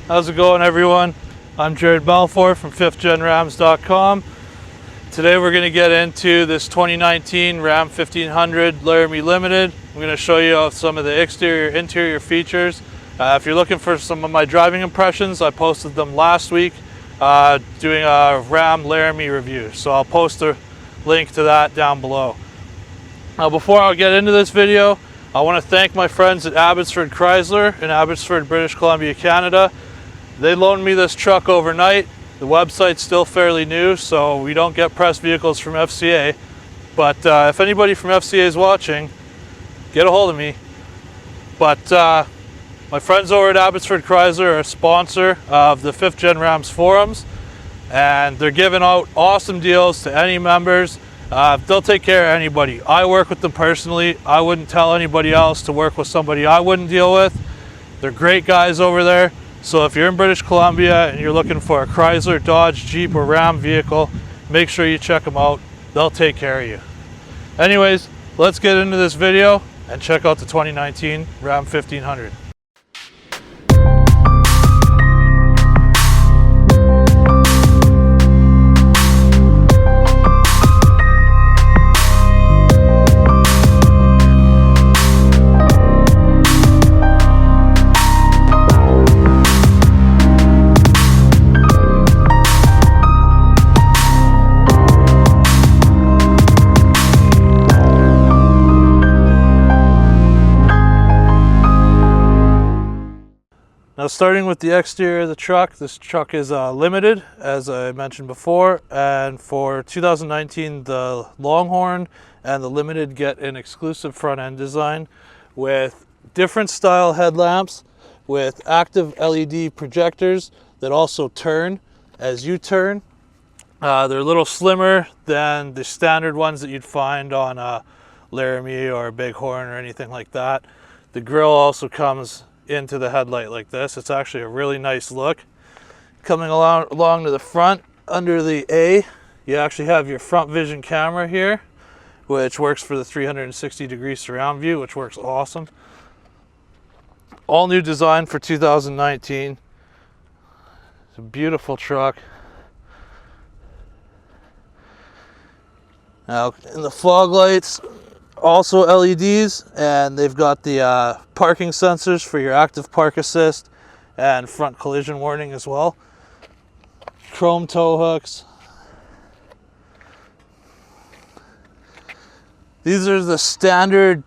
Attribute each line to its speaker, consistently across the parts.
Speaker 1: How's it going, everyone? I'm Jared Balfour from 5thGenRams.com. Today we're going to get into this 2019 Ram 1500 Laramie Limited. I'm going to show you some of the exterior interior features. If you're looking for some of my driving impressions, I posted them last week doing a Ram Laramie review, so I'll post a link to that down below. Now, before I get into this video, I want to thank my friends at Abbotsford Chrysler in Abbotsford, British Columbia, Canada. They loaned me this truck overnight. The website's still fairly new, so we don't get press vehicles from FCA. But if anybody from FCA is watching, get a hold of me. But my friends over at Abbotsford Chrysler are a sponsor of the 5th Gen Rams forums, and they're giving out awesome deals to any members. They'll take care of anybody. I work with them personally. I wouldn't tell anybody else to work with somebody I wouldn't deal with. They're great guys over there. So if you're in British Columbia and you're looking for a Chrysler, Dodge, Jeep, or Ram vehicle, make sure you check them out. They'll take care of you. Anyways, let's get into this video and check out the 2019 Ram 1500. Now, starting with the exterior of the truck, this truck is limited, as I mentioned before, and for 2019 the Longhorn and the Limited get an exclusive front end design with different style headlamps with active LED projectors that also turn as you turn. They're a little slimmer than the standard ones that you'd find on a Laramie or a Bighorn or anything like that. The grille also comes into the headlight like this. It's actually a really nice look. Coming along to the front, under the A, you actually have your front vision camera here, which works for the 360-degree surround view, which works awesome. All new design for 2019. It's a beautiful truck. Now, in the fog lights, also LEDs, and they've got the parking sensors for your active park assist and front collision warning as well. Chrome tow hooks. These are the standard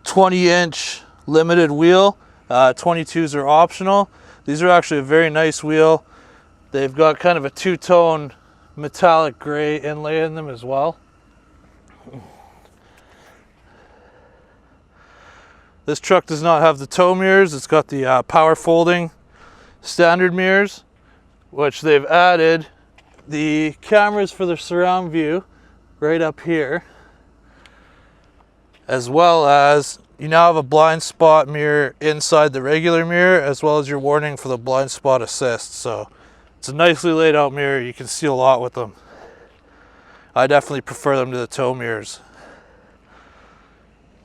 Speaker 1: 20-inch limited wheel. 22s are optional. These are actually a very nice wheel. They've got kind of a two-tone metallic gray inlay in them as well. This truck does not have the tow mirrors. It's got the power folding standard mirrors, which they've added the cameras for the surround view right up here, as well as you now have a blind spot mirror inside the regular mirror, as well as your warning for the blind spot assist. So it's a nicely laid out mirror. You can see a lot with them. I definitely prefer them to the tow mirrors.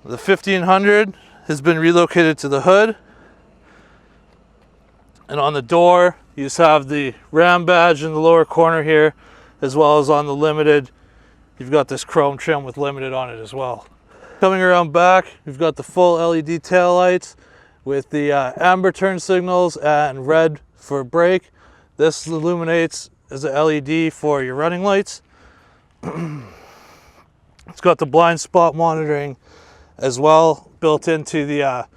Speaker 1: The 1500 has been relocated to the hood, and on the door you just have the Ram badge in the lower corner here, as well as on the Limited you've got this chrome trim with Limited on it as well. Coming around back, you've got the full LED tail lights with the amber turn signals and red for brake. This illuminates as a LED for your running lights. It's got the blind spot monitoring as well built into the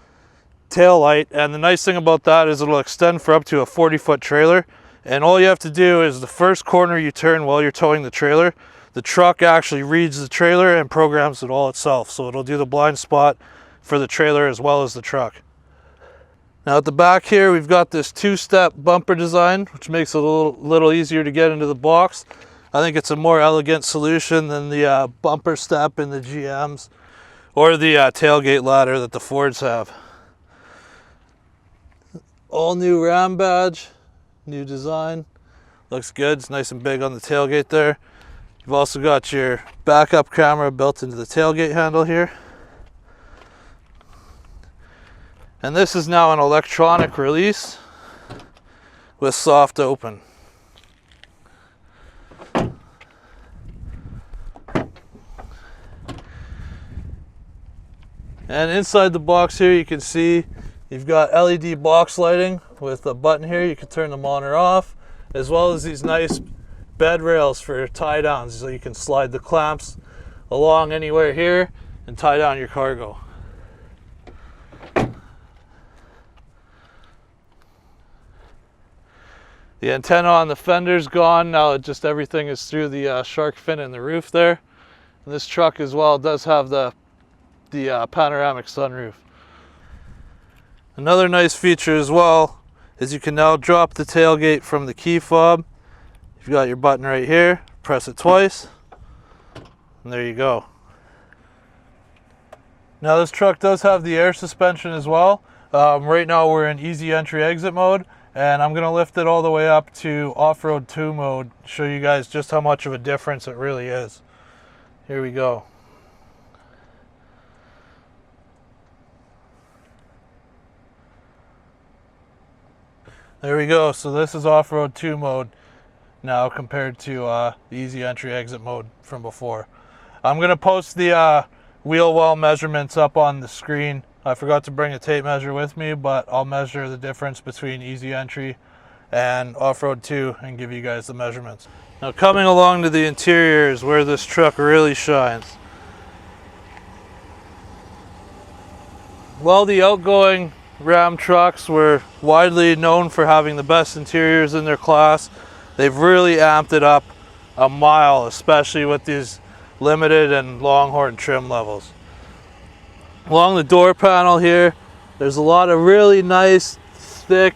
Speaker 1: tail light, and the nice thing about that is it'll extend for up to a 40-foot trailer, and all you have to do is the first corner you turn while you're towing the trailer, the truck actually reads the trailer and programs it all itself, so it'll do the blind spot for the trailer as well as the truck. Now at the back here we've got this two-step bumper design, which makes it a little easier to get into the box. I think it's a more elegant solution than the bumper step in the GMs or the tailgate ladder that the Fords have. All new Ram badge, new design. Looks good, it's nice and big on the tailgate there. You've also got your backup camera built into the tailgate handle here. And this is now an electronic release. with soft open. And inside the box here, you can see you've got LED box lighting with a button here. You can turn the monitor off, as well as these nice bed rails for tie downs, so you can slide the clamps along anywhere here and tie down your cargo. The antenna on the fender's gone. Now just everything is through the shark fin in the roof there. And this truck as well does have the panoramic sunroof. Another nice feature as well is you can now drop the tailgate from the key fob. You've got your button right here, press it twice, and there you go. Now this truck does have the air suspension as well. Right now we're in easy entry exit mode, and I'm going to lift it all the way up to off-road 2 mode, show you guys just how much of a difference it really is. Here we go. There we go. So this is off-road 2 mode now compared to the easy entry exit mode from before. I'm going to post the wheel well measurements up on the screen. I forgot to bring a tape measure with me, but I'll measure the difference between easy entry and off-road 2 and give you guys the measurements. Now coming along to the interior is where this truck really shines. While the outgoing Ram trucks were widely known for having the best interiors in their class, they've really amped it up a mile, especially with these limited and Longhorn trim levels. Along the door panel here, there's a lot of really nice, thick,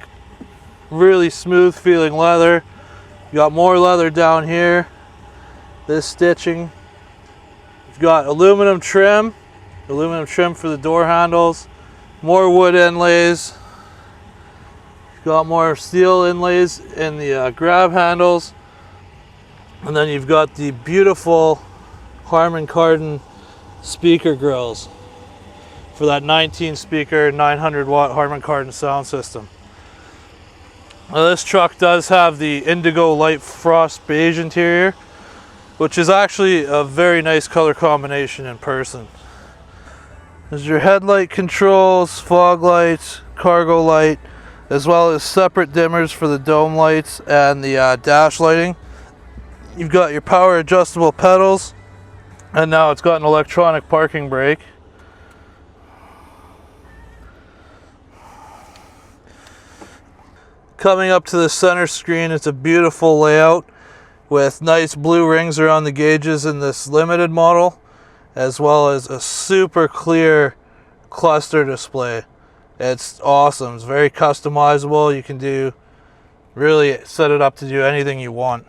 Speaker 1: really smooth feeling leather. You got more leather down here. This stitching. You've got aluminum trim for the door handles. More wood inlays. You've got more steel inlays in the grab handles. And then you've got the beautiful Harman Kardon speaker grills for that 19 speaker 900 watt Harman Kardon sound system. Now this truck does have the indigo light frost beige interior, which is actually a very nice color combination in person. There's your headlight controls, fog lights, cargo light, as well as separate dimmers for the dome lights and the dash lighting. You've got your power adjustable pedals, and now it's got an electronic parking brake. Coming up to the center screen, it's a beautiful layout with nice blue rings around the gauges in this limited model, as well as a super clear cluster display. It's awesome. It's very customizable. You can really set it up to do anything you want.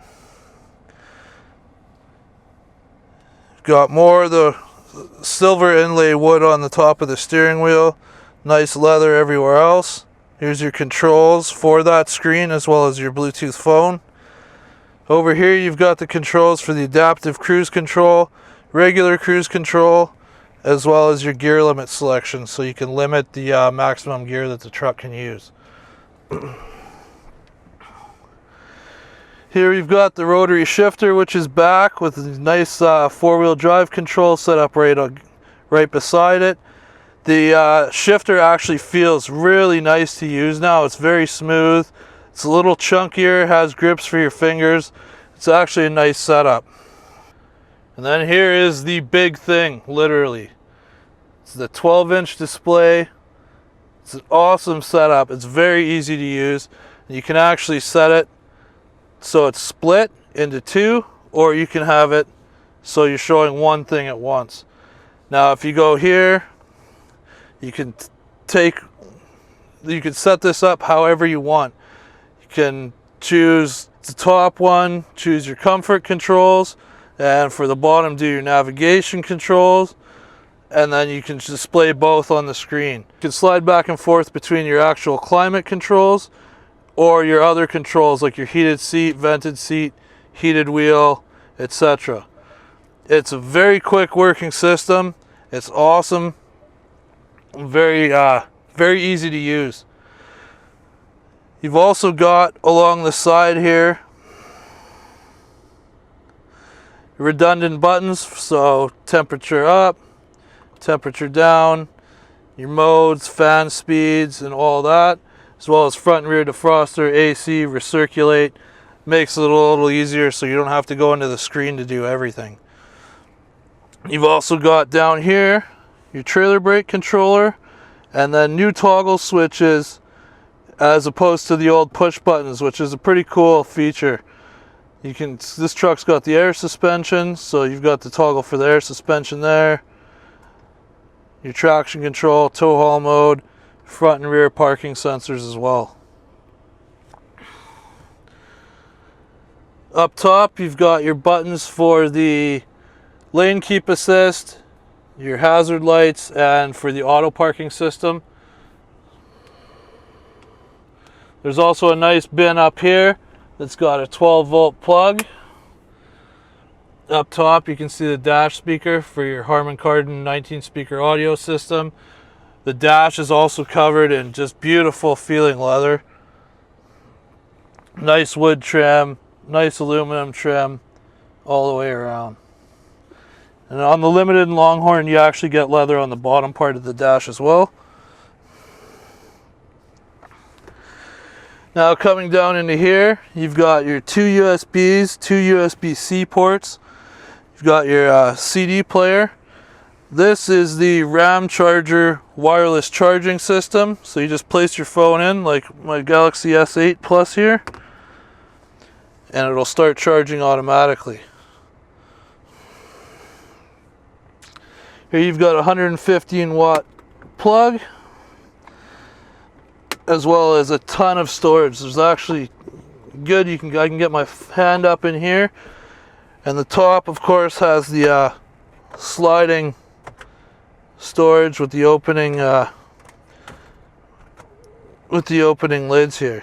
Speaker 1: Got more of the silver inlay wood on the top of the steering wheel. Nice leather everywhere else. Here's your controls for that screen, as well as your Bluetooth phone. Over here you've got the controls for the adaptive cruise control, regular cruise control, as well as your gear limit selection, so you can limit the maximum gear that the truck can use. Here you've got the rotary shifter, which is back with a nice four-wheel drive control set up right beside it. The shifter actually feels really nice to use now. It's very smooth. It's a little chunkier, has grips for your fingers. It's actually a nice setup. And then here is the big thing, literally. It's the 12-inch display. It's an awesome setup. It's very easy to use. You can actually set it so it's split into two, or you can have it so you're showing one thing at once. Now if you go here, you can set this up however you want. You can choose the top one, choose your comfort controls, and for the bottom do your navigation controls, and then you can display both on the screen. You can slide back and forth between your actual climate controls or your other controls like your heated seat, vented seat, heated wheel, etc. It's a very quick working system. It's awesome. Very easy to use. You've also got along the side here redundant buttons, so temperature up, temperature down, your modes, fan speeds, and all that, as well as front and rear defroster, AC, recirculate. Makes it a little easier so you don't have to go into the screen to do everything. You've also got down here your trailer brake controller, and then new toggle switches as opposed to the old push buttons, which is a pretty cool feature. This truck's got the air suspension, so you've got the toggle for the air suspension there. Your traction control, tow haul mode, front and rear parking sensors as well. Up top, you've got your buttons for the lane keep assist, your hazard lights, and for the auto parking system. There's also a nice bin up here that's got a 12-volt plug. Up top you can see the dash speaker for your Harman Kardon 19-speaker audio system. The dash is also covered in just beautiful feeling leather. Nice wood trim, nice aluminum trim all the way around. And on the Limited and Longhorn you actually get leather on the bottom part of the dash as well. Now coming down into here, you've got your two USBs, two USB-C ports. You've got your CD player. This is the RAM Charger wireless charging system. So you just place your phone in, like my Galaxy S8 Plus here, and it'll start charging automatically. Here you've got a 115 watt plug, as well as a ton of storage. There's actually good, I can get my hand up in here, and the top of course has the sliding storage with the opening lids here.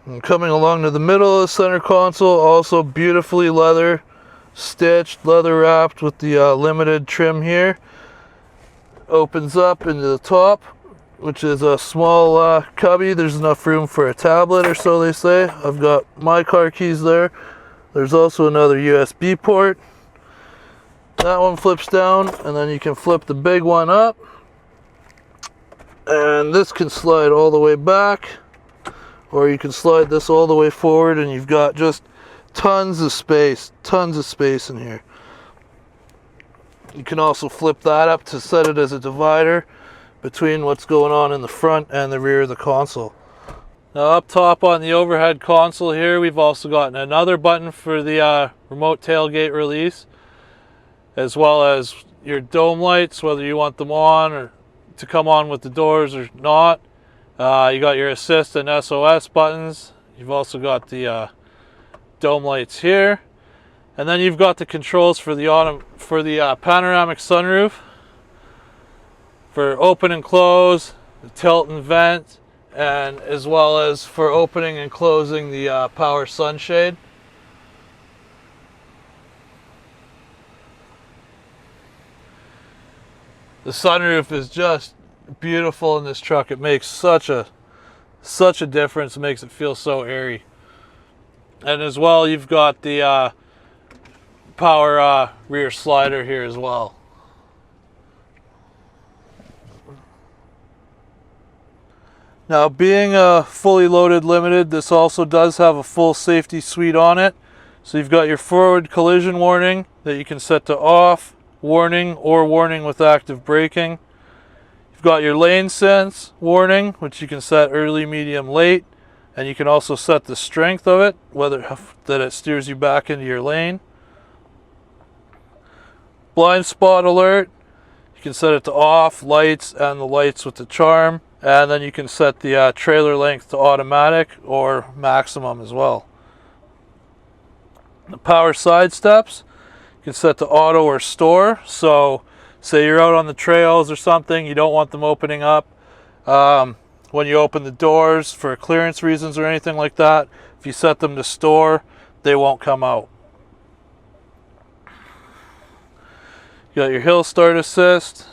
Speaker 1: And coming along to the middle of the center console, also beautifully leather stitched, leather wrapped with the Limited trim here. Opens up into the top, which is a small cubby. There's enough room for a tablet, or so they say. I've got my car keys there. There's also another USB port. That one flips down, and then you can flip the big one up, and this can slide all the way back, or you can slide this all the way forward, and you've got just tons of space in here. You can also flip that up to set it as a divider between what's going on in the front and the rear of the console. Now up top on the overhead console here, we've also got another button for the remote tailgate release, as well as your dome lights, whether you want them on or to come on with the doors or not. You got your assist and SOS buttons. You've also got the dome lights here, and then you've got the controls for the panoramic sunroof, for open and close, the tilt and vent, and as well as for opening and closing the power sunshade. The sunroof is just beautiful in this truck. It makes such a difference. It makes it feel so airy. And as well, you've got the power rear slider here as well. Now, being a fully loaded Limited, this also does have a full safety suite on it. So you've got your forward collision warning that you can set to off, warning, or warning with active braking. You've got your lane sense warning, which you can set early, medium, late. And you can also set the strength of it, whether that it steers you back into your lane. Blind spot alert, you can set it to off, lights, and the lights with the charm. And then you can set the trailer length to automatic or maximum as well. The power side steps, you can set to auto or store. So say you're out on the trails or something, you don't want them opening up. When you open the doors for clearance reasons or anything like that, if you set them to store, they won't come out. You got your hill start assist,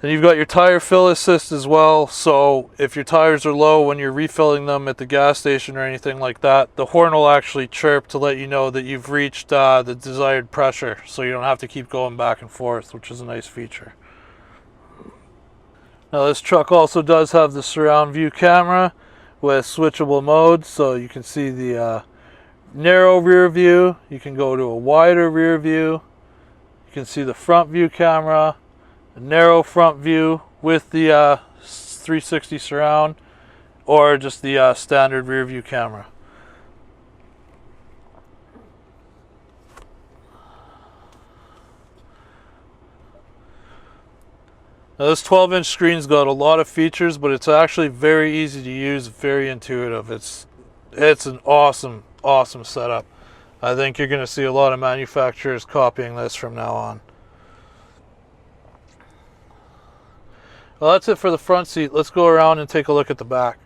Speaker 1: And you've got your tire fill assist as well, so if your tires are low when you're refilling them at the gas station or anything like that, the horn will actually chirp to let you know that you've reached the desired pressure, so you don't have to keep going back and forth, which is a nice feature. Now this truck also does have the surround view camera with switchable modes, so you can see the narrow rear view, you can go to a wider rear view, you can see the front view camera, a narrow front view with the 360 surround, or just the standard rear view camera. Now this 12-inch screen's got a lot of features, but it's actually very easy to use, very intuitive. It's an awesome setup. I think you're going to see a lot of manufacturers copying this from now on. Well, that's it for the front seat. Let's go around and take a look at the back.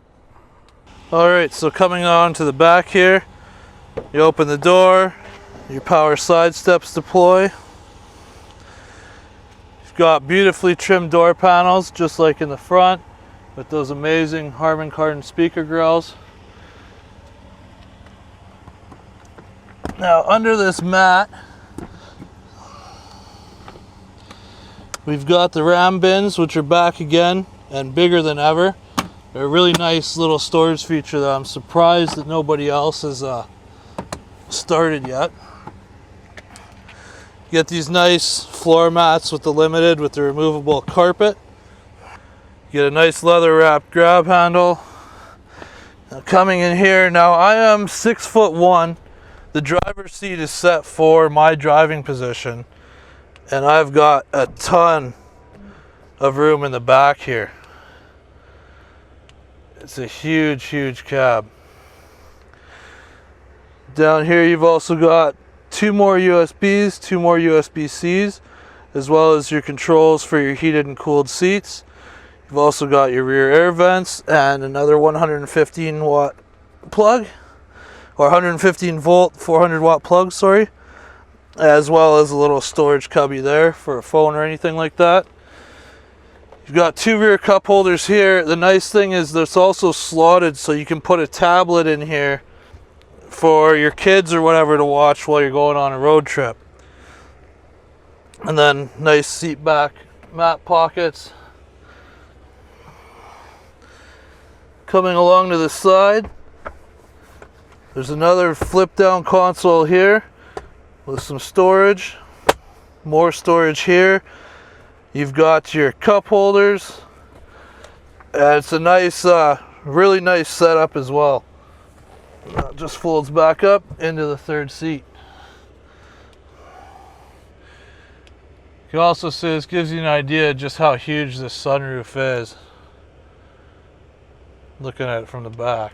Speaker 1: Alright, so coming on to the back here, you open the door, your power side steps deploy. You've got beautifully trimmed door panels, just like in the front, with those amazing Harman Kardon speaker grills. Now, under this mat, we've got the ram bins, which are back again and bigger than ever. They're a really nice little storage feature that I'm surprised that nobody else has started yet. You get these nice floor mats with the Limited with the removable carpet. You get a nice leather wrapped grab handle. Now coming in here, now I am 6'1". The driver's seat is set for my driving position, and I've got a ton of room in the back here. It's a huge cab. Down here you've also got 2 more USBs, 2 more USB-Cs, as well as your controls for your heated and cooled seats. You've also got your rear air vents and another 115 watt plug, or 115 volt 400 watt plug, sorry, as well as a little storage cubby there for a phone or anything like that. You've got 2 rear cup holders here. The nice thing is that's also slotted, so you can put a tablet in here for your kids or whatever to watch while you're going on a road trip. And then nice seat back mat pockets. Coming along to the side, there's another flip down console here with some storage, more storage here. You've got your cup holders, and it's a nice, really nice setup as well. It just folds back up into the third seat. You can also see this gives you an idea of just how huge this sunroof is, looking at it from the back.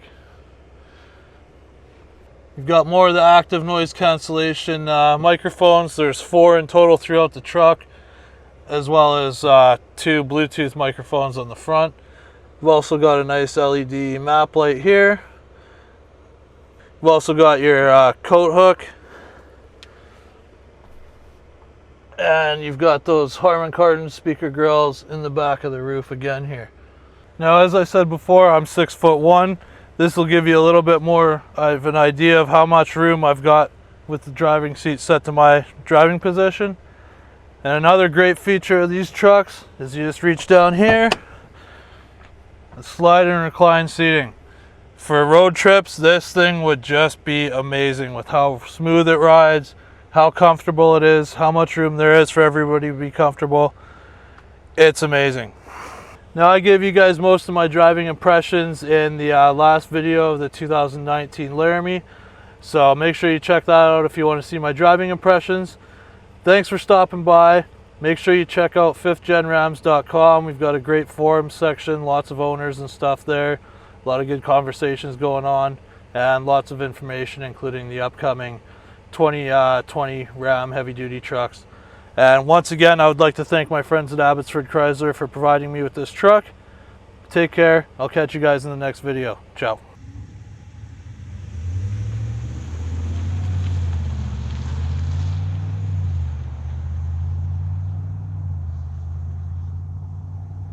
Speaker 1: You've got more of the active noise cancellation microphones. There's 4 in total throughout the truck, as well as 2 Bluetooth microphones on the front. You've also got a nice LED map light here. You've also got your coat hook. And you've got those Harman Kardon speaker grills in the back of the roof again here. Now, as I said before, I'm 6'1". This will give you a little bit more of an idea of how much room I've got with the driving seat set to my driving position. And another great feature of these trucks is you just reach down here, and slide and recline seating. For road trips, this thing would just be amazing with how smooth it rides, how comfortable it is, how much room there is for everybody to be comfortable. It's amazing. Now, I gave you guys most of my driving impressions in the last video of the 2019 Laramie, so make sure you check that out if you want to see my driving impressions. Thanks for stopping by. Make sure you check out 5thgenrams.com. We've got a great forum section, lots of owners and stuff there, a lot of good conversations going on, and lots of information, including the upcoming 2020 Ram heavy duty trucks. And once again, I would like to thank my friends at Abbotsford Chrysler for providing me with this truck. Take care. I'll catch you guys in the next video. Ciao.